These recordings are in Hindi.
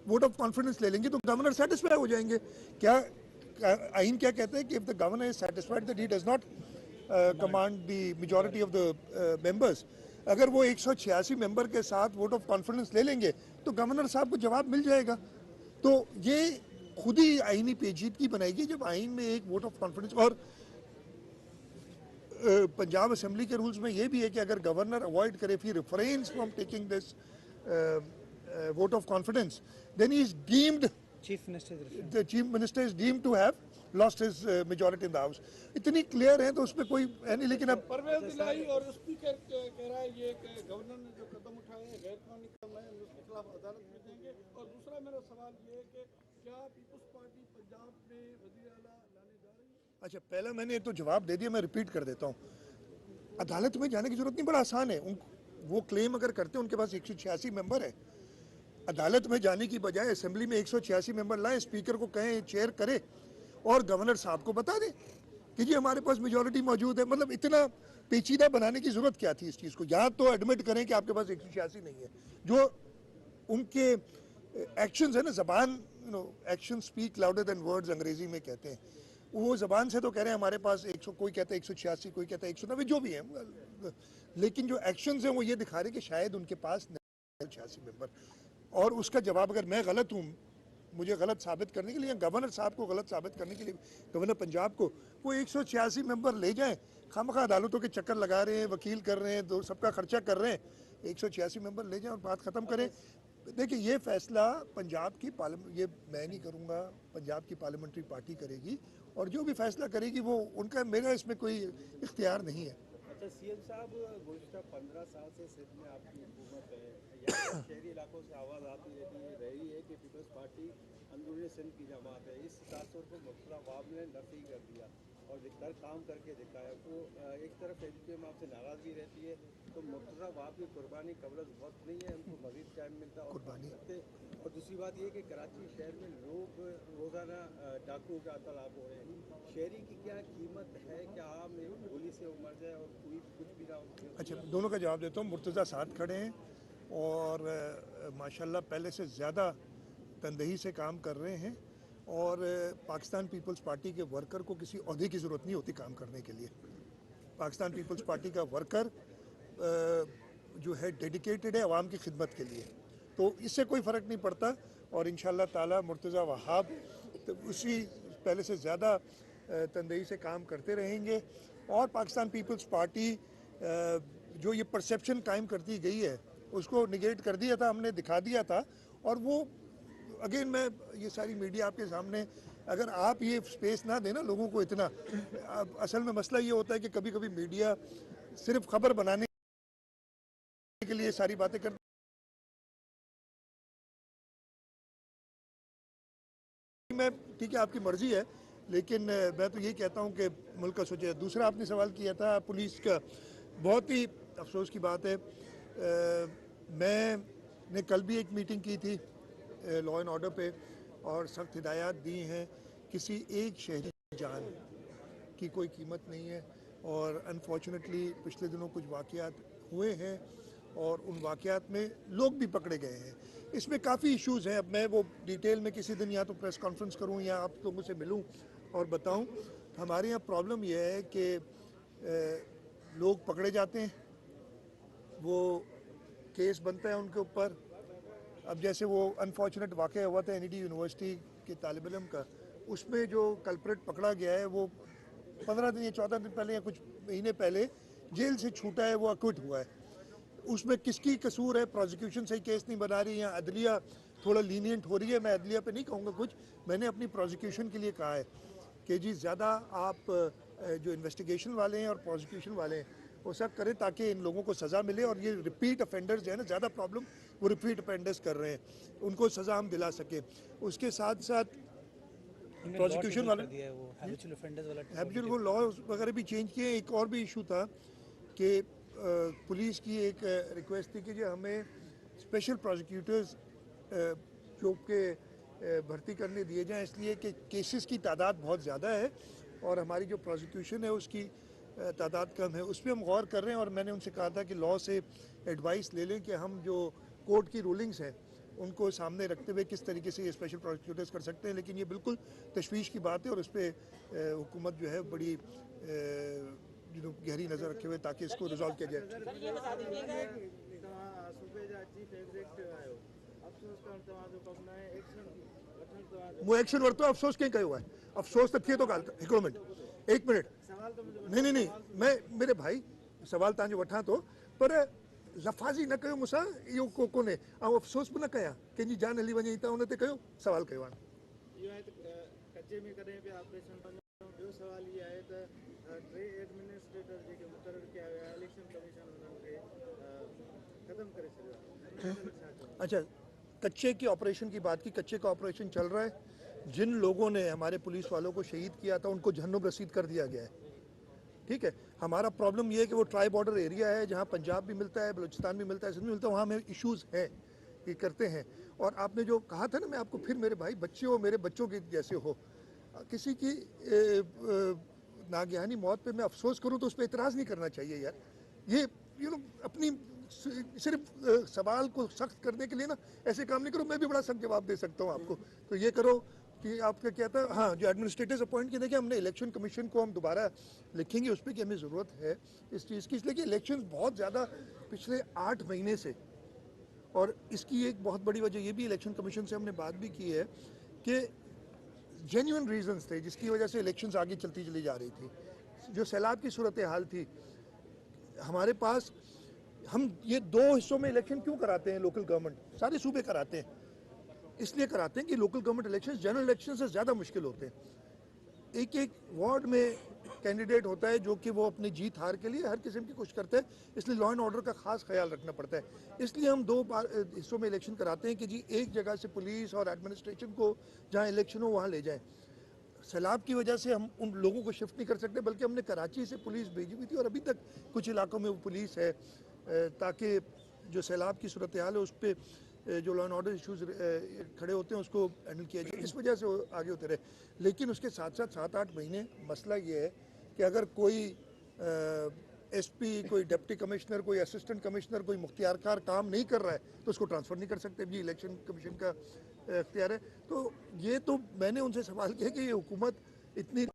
वोट ऑफ कॉन्फिडेंस ले लेंगे तो गवर्नर सेटिस्फाई हो जाएंगे। क्या आइन क्या कहते हैं कि if the governor is satisfied that he does not command the majority of the members, अगर वो 186 मेंबर के साथ वोट ऑफ कॉन्फिडेंस ले लेंगे तो गवर्नर साहब को जवाब मिल जाएगा। तो ये खुद ही आईनी पेचीदगी बनाएगी जब आइन में एक वोट ऑफ कॉन्फिडेंस। और पंजाब असेंबली के रूल्स में ये भी है कि अगर गवर्नर अवॉइड करे, if he refrains from taking this vote of confidence, then he is deemed, the chief minister is deemed to have lost his majority in the house। इतनी क्लियर है तो उसमें कोई है नहीं। लेकिन अब परवेज दिलाई और स्पीकर कह रहा है ये गवर्नर ने जो कदम उठाए हैं गैर कानूनी कदम है, उसके खिलाफ अदालत में देंगे। और दूसरा मेरा सवाल ये है कि क्या पीपल्स पार्टी पंजाब में वज़ीर आला लाने जा रही है? अच्छा, पहला मैंने तो जवाब दे दिया, मैं रिपीट कर देता हूँ। अदालत में जाने की जरूरत नहीं, बड़ा आसान है। वो क्लेम अगर करते हैं, उनके पास 186 मेंबर है, अदालत में जाने की बजाय असेंबली में 186 मेंबर लाएं, स्पीकर को कहें चेयर करे और गवर्नर साहब को बता दें कि जी हमारे पास मेजॉरिटी मौजूद है। मतलब इतना पेचीदा बनाने की जरूरत क्या थी इस चीज़ को? या तो एडमिट करें कि आपके पास 186 नहीं है। जो उनके एक्शंस है ना, जबान, action speak louder than words अंग्रेजी में कहते हैं, वो जबान से तो कह रहे हैं हमारे पास 100, कोई कहता है 186, कोई कहता है 190, जो भी है, लेकिन जो एक्शंस हैं वो ये दिखा रहे हैं कि शायद उनके पास 186 मेंबर। और उसका जवाब अगर मैं गलत हूँ, मुझे गलत साबित करने के लिए, गवर्नर साहब को गलत साबित करने के लिए, गवर्नर पंजाब को, वो 186 मेंबर ले जाएं। खामखा अदालतों के चक्कर लगा रहे हैं, वकील कर रहे हैं, सबका खर्चा कर रहे हैं। 186 मेंबर ले जाएं और बात ख़त्म करें। देखिए, ये फैसला पंजाब की ये मैं नहीं करूँगा, पंजाब की पार्लियामेंट्री पार्टी करेगी, और जो भी फैसला करेगी वो उनका, मेरा इसमें कोई इख्तियार नहीं है। अच्छा सीएम साहब, गुज़श्ता 15 साल से सिंध में आपकी हुकूमत है, यहाँ शहरी इलाकों से आवाज़ आती रही है कि पीपल्स पार्टी अंदरूनी सिंध की जमात है। इस तासुर को मुर्तज़ा वहाब ने नफी कर दिया और काम करके दिखाया। वो एक तरफ एमपीएम आपसे नाराज़गी रहती है, तो मुर्तज़ा वहाब की कुर्बानी कबल बहुत नहीं है, उनको मज़ीद टाइम मिलता और सकते। और दूसरी बात ये कि कराची शहर में लोग रोज़ाना डाकू का तालाब हो रहे हैं। शहरी की क्या कीमत है, क्या आम एक गोली से उमर जाए और कोई कुछ भी ना हो? अच्छा, दोनों का जवाब देता हूँ। मुर्तज़ा साथ खड़े हैं और माशाल्लाह पहले से ज़्यादा तनदेही से काम कर रहे हैं, और पाकिस्तान पीपल्स पार्टी के वर्कर को किसी ओहदे की ज़रूरत नहीं होती काम करने के लिए। पाकिस्तान पीपल्स पार्टी का वर्कर जो है डेडिकेटेड है आवाम की खिदमत के लिए, तो इससे कोई फ़र्क नहीं पड़ता। और इंशाअल्लाह ताला मुर्तज़ा वहाब तो उसी पहले से ज़्यादा तनदेही से काम करते रहेंगे। और पाकिस्तान पीपल्स पार्टी जो ये परसेप्शन कायम करती गई है उसको निगेट कर दिया था, हमने दिखा दिया था। और वो अगेन, मैं ये सारी मीडिया आपके सामने, अगर आप ये स्पेस ना देना लोगों को इतना, असल में मसला ये होता है कि कभी कभी मीडिया सिर्फ खबर बनाने के लिए सारी बातें करती है। मैं ठीक है, आपकी मर्जी है, लेकिन मैं तो यही कहता हूँ कि मुल्क का सोचे। दूसरा आपने सवाल किया था पुलिस का, बहुत ही अफसोस की बात है, मैंने कल भी एक मीटिंग की थी लॉ एंड ऑर्डर पे, और सख्त हिदायत दी हैं, किसी एक शहरी जान की कोई कीमत नहीं है। और अनफॉर्चुनेटली पिछले दिनों कुछ वाक़यात हुए हैं और उन वाक़यात में लोग भी पकड़े गए हैं। इसमें काफ़ी इश्यूज़ हैं। अब मैं वो डिटेल में किसी दिन या तो प्रेस कॉन्फ्रेंस करूं या आप लोगों से मिलूं और बताऊं। हमारे यहाँ प्रॉब्लम यह है कि लोग पकड़े जाते हैं, वो केस बनता है उनके ऊपर। अब जैसे वो अनफॉर्चुनेट वाक़या हुआ था एनईडी यूनिवर्सिटी के तालिब इल्म का, उसमें जो कल्प्रेट पकड़ा गया है वो 15 दिन या 14 दिन पहले या कुछ महीने पहले जेल से छूटा है, वो अक्विट हुआ है। उसमें किसकी कसूर है? प्रोसिक्यूशन सही केस नहीं बना रही, या अदलिया थोड़ा लीनियंट हो रही है। मैं अदलिया पे नहीं कहूँगा कुछ, मैंने अपनी प्रोसिक्यूशन के लिए कहा है कि जी ज़्यादा आप जो इन्वेस्टिगेशन वाले हैं और प्रोसिक्यूशन वाले हैं वो सब करें ताकि इन लोगों को सज़ा मिले। और ये रिपीट अफेंडर्स जो है ना, ज़्यादा प्रॉब्लम वो रिपीट अफेंडर्स कर रहे हैं, उनको सज़ा हम दिला सकें। उसके साथ साथ प्रोसिक्यूशन वाले हैबिचुअल वो लॉ वगैरह भी चेंज किए। एक और भी इशू था कि पुलिस की एक रिक्वेस्ट थी कि जो हमें स्पेशल प्रोसिक्यूटर्स जो के भर्ती करने दिए जाएं, इसलिए कि केसेस की तादाद बहुत ज़्यादा है और हमारी जो प्रोसिक्यूशन है उसकी तादाद कम है। उस पर हम गौर कर रहे हैं और मैंने उनसे कहा था कि लॉ से एडवाइस ले लें कि हम जो कोर्ट की रूलिंग्स हैं उनको सामने रखते हुए किस तरीके से ये स्पेशल प्रोसिक्यूटर्स कर सकते हैं, लेकिन ये बिल्कुल तशवीश की बात है और इस पर हुकूमत जो है बड़ी गहरी नज़र रखे हुए ताकि इसको रिजॉल्व किया जाए। वो एक्शन वरतो अफसोस कहीं कयो है, अफसोस तो थिए तो ॻाल्हि हिकिड़ो मिनट, एक मिनट, नहीं मैं मेरे भाई सवाल तव्हांजो वठां थो, पर लफ़ाज़ी न कयो मूंसां, इहो कोन्हे, ऐं अफ़सोस बि न कयां कंहिंजी जान हली वञे त उन ते कयो सवाल कयो हाणे। कच्चे में करें पिया ऑपरेशन ॿियो सवाल इहो आहे त टे एडमिनिस्ट्रेटर जेके मुक़ररु कया विया इलेक्शन कमीशन उन्हनि खे ख़तमु करे छॾियो। अच्छा, कच्चे के ऑपरेशन की बात की, कच्चे का ऑपरेशन चल रहा है। जिन लोगों ने हमारे पुलिस वालों को शहीद किया था उनको जहन्नुम रसीद कर दिया गया है, ठीक है। हमारा प्रॉब्लम ये है कि वो ट्राई बॉर्डर एरिया है जहाँ पंजाब भी मिलता है, बलूचिस्तान भी मिलता है, सिंध भी मिलता है, वहाँ में इश्यूज़ हैं ये करते हैं। और आपने जो कहा था ना, मैं आपको फिर मेरे भाई बच्चे हो, मेरे बच्चों के जैसे हो, किसी की नागहानी मौत पे मैं अफसोस करूँ तो उस पर इतराज़ नहीं करना चाहिए यार। ये अपनी सिर्फ सवाल को सख्त करने के लिए ना ऐसे काम नहीं करो। मैं भी बड़ा सख्त जवाब दे सकता हूँ आपको, तो ये करो कि आपका क्या था, हाँ, जो एडमिनिस्ट्रेटर्स अपॉइंट किए, देखिए हमने इलेक्शन कमीशन को हम दोबारा लिखेंगे उस पर कि हमें ज़रूरत है इस चीज़ की, इसलिए कि इलेक्शन बहुत ज़्यादा पिछले 8 महीने से, और इसकी एक बहुत बड़ी वजह ये भी इलेक्शन कमीशन से हमने बात भी की है कि जेन्युइन रीजंस थे जिसकी वजह से इलेक्शंस आगे चलती चली जा रही थी। जो सैलाब की सूरत हाल थी हमारे पास, हम ये 2 हिस्सों में इलेक्शन क्यों कराते हैं, लोकल गवर्नमेंट सारे सूबे कराते हैं, इसलिए कराते हैं कि local government election general election से ज़्यादा मुश्किल होते हैं। एक एक वार्ड में कैंडिडेट होता है जो कि वो अपनी जीत हार के लिए हर किस्म की कोशिश करता है, इसलिए लॉ एंड ऑर्डर का खास ख्याल रखना पड़ता है। इसलिए हम 2 हिस्सों में इलेक्शन कराते हैं कि जी एक जगह से पुलिस और एडमिनिस्ट्रेशन को जहाँ इलेक्शन हो वहाँ ले जाएं। सैलाब की वजह से हम उन लोगों को शिफ्ट नहीं कर सकते, बल्कि हमने कराची से पुलिस भेजी हुई थी और अभी तक कुछ इलाकों में वो पुलिस है, ताकि जो सैलाब की सूरत हाल है उस पर जो लॉ एंड ऑर्डर इश्यूज खड़े होते हैं उसको हैंडल किया जाए, इस वजह से वो आगे होते रहे। लेकिन उसके साथ साथ 7-8 महीने मसला ये है कि अगर कोई एसपी, कोई डिप्टी कमिश्नर, कोई असिस्टेंट कमिश्नर, कोई मुख्तियारकार काम नहीं कर रहा है तो उसको ट्रांसफ़र नहीं कर सकते, जी इलेक्शन कमीशन का इख्तियार है। तो ये तो मैंने उनसे सवाल किया कि ये हुकूमत इतनी,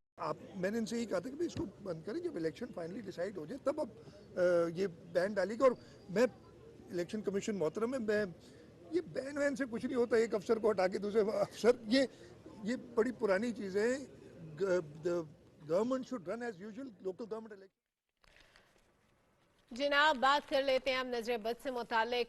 मैंने इनसे यही कहा था कि भाई इसको बंद करें, जब इलेक्शन फाइनली डिसाइड हो जाए तब अब ये बैन डालेगा। और मैं इलेक्शन कमीशन मोहतरम है, मैं ये बैन वैन से कुछ नहीं होता, एक अफसर को हटा के दूसरे अफसर, ये बड़ी पुरानी चीज़ है। Government should run as usual, local government election. जनाब, बात कर लेते हैं हम नजर बद से मुतालिक।